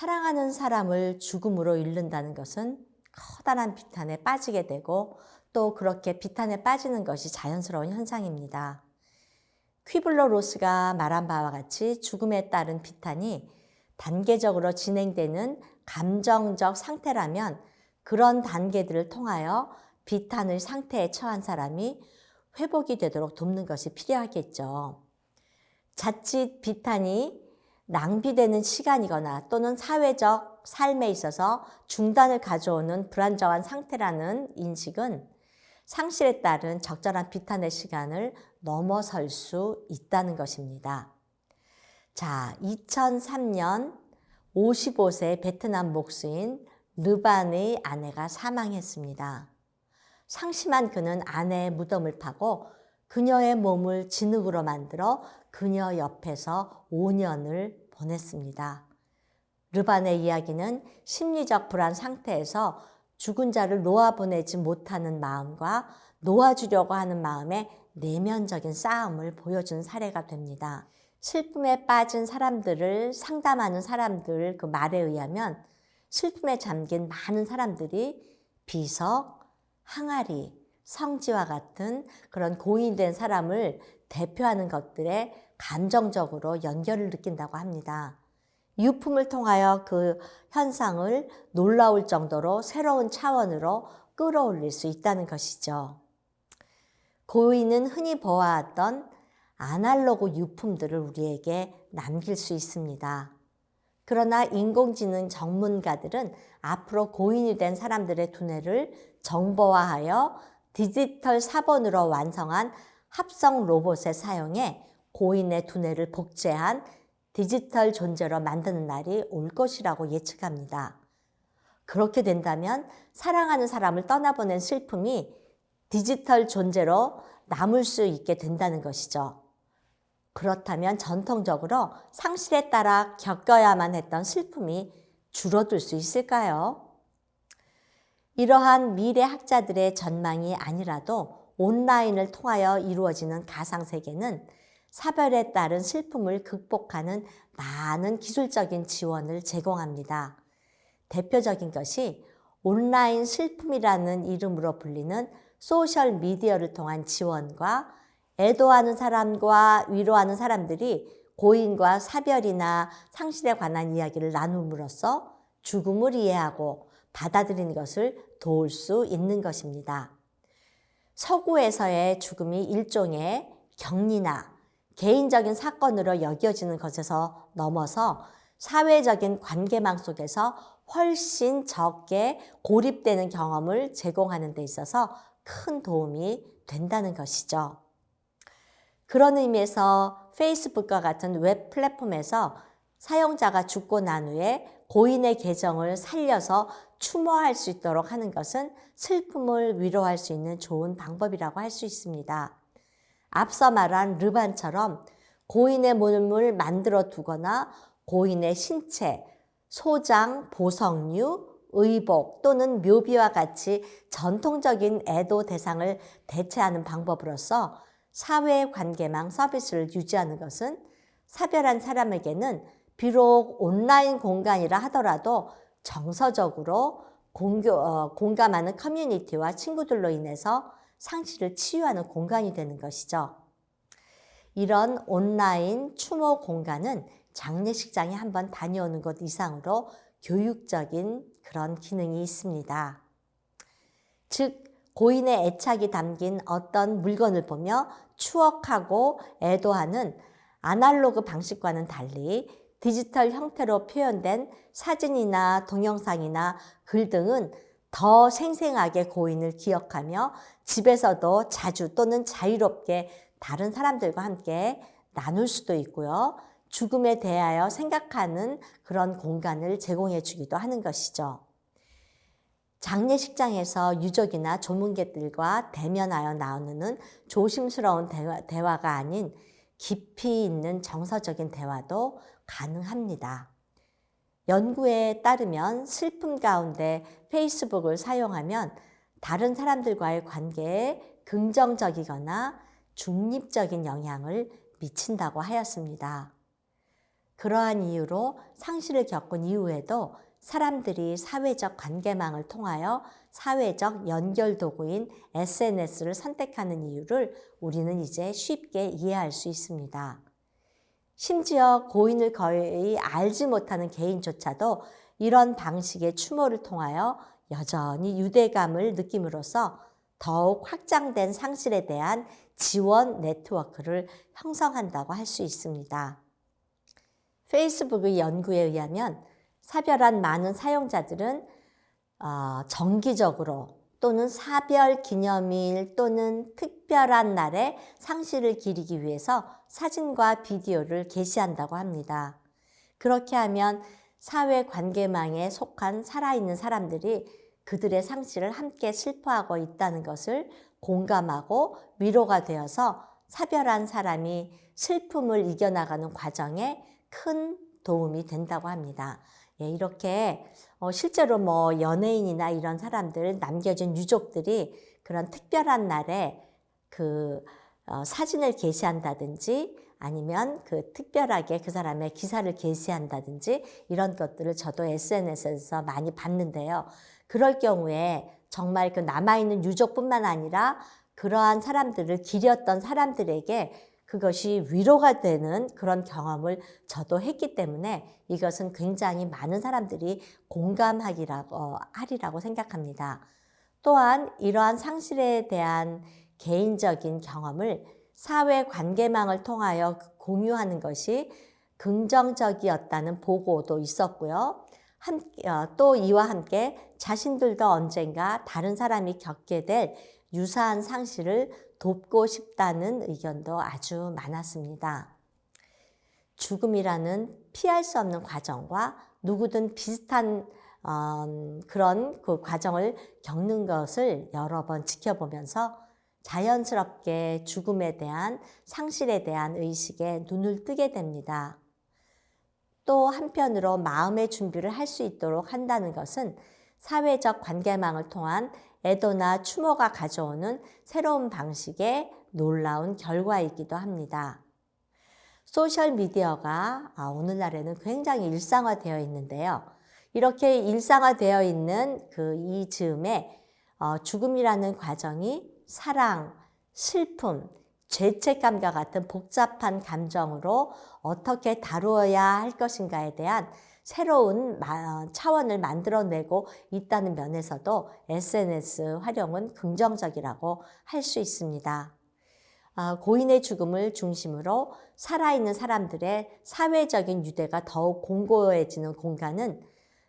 사랑하는 사람을 죽음으로 잃는다는 것은 커다란 비탄에 빠지게 되고 또 그렇게 비탄에 빠지는 것이 자연스러운 현상입니다. 퀴블러-로스가 말한 바와 같이 죽음에 따른 비탄이 단계적으로 진행되는 감정적 상태라면 그런 단계들을 통하여 비탄의 상태에 처한 사람이 회복이 되도록 돕는 것이 필요하겠죠. 자칫 비탄이 낭비되는 시간이거나 또는 사회적 삶에 있어서 중단을 가져오는 불안정한 상태라는 인식은 상실에 따른 적절한 비탄의 시간을 넘어설 수 있다는 것입니다. 자, 2003년 55세 베트남 목수인 르반의 아내가 사망했습니다. 상심한 그는 아내의 무덤을 파고 그녀의 몸을 진흙으로 만들어 그녀 옆에서 5년을 보냈습니다. 르반의 이야기는 심리적 불안 상태에서 죽은 자를 놓아보내지 못하는 마음과 놓아주려고 하는 마음의 내면적인 싸움을 보여준 사례가 됩니다. 슬픔에 빠진 사람들을 상담하는 사람들 그 말에 의하면 슬픔에 잠긴 많은 사람들이 비석, 항아리, 성지와 같은 그런 고인된 사람을 대표하는 것들에 감정적으로 연결을 느낀다고 합니다. 유품을 통하여 그 현상을 놀라울 정도로 새로운 차원으로 끌어올릴 수 있다는 것이죠. 고인은 흔히 보아왔던 아날로그 유품들을 우리에게 남길 수 있습니다. 그러나 인공지능 전문가들은 앞으로 고인이 된 사람들의 두뇌를 정보화하여 디지털 사본으로 완성한 합성 로봇을 사용해 고인의 두뇌를 복제한 디지털 존재로 만드는 날이 올 것이라고 예측합니다. 그렇게 된다면 사랑하는 사람을 떠나보낸 슬픔이 디지털 존재로 남을 수 있게 된다는 것이죠. 그렇다면 전통적으로 상실에 따라 겪어야만 했던 슬픔이 줄어들 수 있을까요? 이러한 미래학자들의 전망이 아니라도 온라인을 통하여 이루어지는 가상세계는 사별에 따른 슬픔을 극복하는 많은 기술적인 지원을 제공합니다. 대표적인 것이 온라인 슬픔이라는 이름으로 불리는 소셜미디어를 통한 지원과 애도하는 사람과 위로하는 사람들이 고인과 사별이나 상실에 관한 이야기를 나눔으로써 죽음을 이해하고 받아들이는 것을 도울 수 있는 것입니다. 서구에서의 죽음이 일종의 격리나 개인적인 사건으로 여겨지는 것에서 넘어서 사회적인 관계망 속에서 훨씬 적게 고립되는 경험을 제공하는 데 있어서 큰 도움이 된다는 것이죠. 그런 의미에서 페이스북과 같은 웹 플랫폼에서 사용자가 죽고 난 후에 고인의 계정을 살려서 추모할 수 있도록 하는 것은 슬픔을 위로할 수 있는 좋은 방법이라고 할 수 있습니다. 앞서 말한 르반처럼 고인의 몸을 만들어 두거나 고인의 신체, 소장, 보석류, 의복 또는 묘비와 같이 전통적인 애도 대상을 대체하는 방법으로서 사회관계망 서비스를 유지하는 것은 사별한 사람에게는 비록 온라인 공간이라 하더라도 정서적으로 공감하는 커뮤니티와 친구들로 인해서 상실을 치유하는 공간이 되는 것이죠. 이런 온라인 추모 공간은 장례식장에 한번 다녀오는 것 이상으로 교육적인 그런 기능이 있습니다. 즉, 고인의 애착이 담긴 어떤 물건을 보며 추억하고 애도하는 아날로그 방식과는 달리 디지털 형태로 표현된 사진이나 동영상이나 글 등은 더 생생하게 고인을 기억하며 집에서도 자주 또는 자유롭게 다른 사람들과 함께 나눌 수도 있고요. 죽음에 대하여 생각하는 그런 공간을 제공해 주기도 하는 것이죠. 장례식장에서 유족이나 조문객들과 대면하여 나누는 조심스러운 대화가 아닌 깊이 있는 정서적인 대화도 가능합니다. 연구에 따르면 슬픔 가운데 페이스북을 사용하면 다른 사람들과의 관계에 긍정적이거나 중립적인 영향을 미친다고 하였습니다. 그러한 이유로 상실을 겪은 이후에도 사람들이 사회적 관계망을 통하여 사회적 연결 도구인 SNS를 선택하는 이유를 우리는 이제 쉽게 이해할 수 있습니다. 심지어 고인을 거의 알지 못하는 개인조차도 이런 방식의 추모를 통하여 여전히 유대감을 느낌으로써 더욱 확장된 상실에 대한 지원 네트워크를 형성한다고 할 수 있습니다. 페이스북의 연구에 의하면 사별한 많은 사용자들은 정기적으로 또는 사별 기념일 또는 특별한 날에 상실을 기리기 위해서 사진과 비디오를 게시한다고 합니다. 그렇게 하면 사회 관계망에 속한 살아있는 사람들이 그들의 상실을 함께 슬퍼하고 있다는 것을 공감하고 위로가 되어서 사별한 사람이 슬픔을 이겨나가는 과정에 큰 도움이 된다고 합니다. 예, 이렇게 실제로 뭐 연예인이나 이런 사람들, 남겨진 유족들이 그런 특별한 날에 사진을 게시한다든지 아니면 특별하게 그 사람의 기사를 게시한다든지 이런 것들을 저도 SNS에서 많이 봤는데요. 그럴 경우에 정말 남아있는 유족뿐만 아니라 그러한 사람들을 기렸던 사람들에게 그것이 위로가 되는 그런 경험을 저도 했기 때문에 이것은 굉장히 많은 사람들이 하리라고 생각합니다. 또한 이러한 상실에 대한 개인적인 경험을 사회 관계망을 통하여 공유하는 것이 긍정적이었다는 보고도 있었고요. 또 이와 함께 자신들도 언젠가 다른 사람이 겪게 될 유사한 상실을 돕고 싶다는 의견도 아주 많았습니다. 죽음이라는 피할 수 없는 과정과 누구든 비슷한 그런 과정을 겪는 것을 여러 번 지켜보면서 자연스럽게 죽음에 대한 상실에 대한 의식에 눈을 뜨게 됩니다. 또 한편으로 마음의 준비를 할 수 있도록 한다는 것은 사회적 관계망을 통한 애도나 추모가 가져오는 새로운 방식의 놀라운 결과이기도 합니다. 소셜미디어가 오늘날에는 굉장히 일상화되어 있는데요. 이렇게 일상화되어 있는 이 즈음에 죽음이라는 과정이 사랑, 슬픔, 죄책감과 같은 복잡한 감정으로 어떻게 다루어야 할 것인가에 대한 새로운 차원을 만들어내고 있다는 면에서도 SNS 활용은 긍정적이라고 할 수 있습니다. 고인의 죽음을 중심으로 살아있는 사람들의 사회적인 유대가 더욱 공고해지는 공간은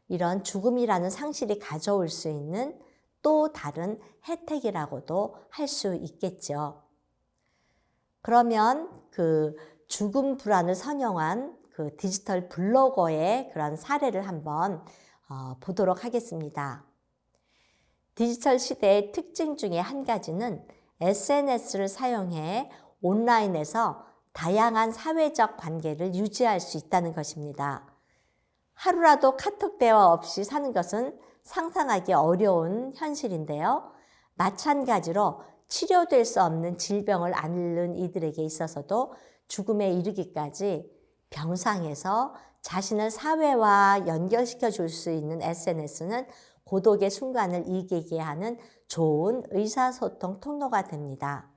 이런 죽음이라는 상실이 가져올 수 있는 또 다른 혜택이라고도 할 수 있겠죠. 그러면 죽음 불안을 선영한 디지털 블로거의 그런 사례를 한번 보도록 하겠습니다. 디지털 시대의 특징 중에 한 가지는 SNS를 사용해 온라인에서 다양한 사회적 관계를 유지할 수 있다는 것입니다. 하루라도 카톡 대화 없이 사는 것은 상상하기 어려운 현실인데요. 마찬가지로 치료될 수 없는 질병을 앓는 이들에게 있어서도 죽음에 이르기까지 병상에서 자신을 사회와 연결시켜 줄 수 있는 SNS는 고독의 순간을 이기게 하는 좋은 의사소통 통로가 됩니다.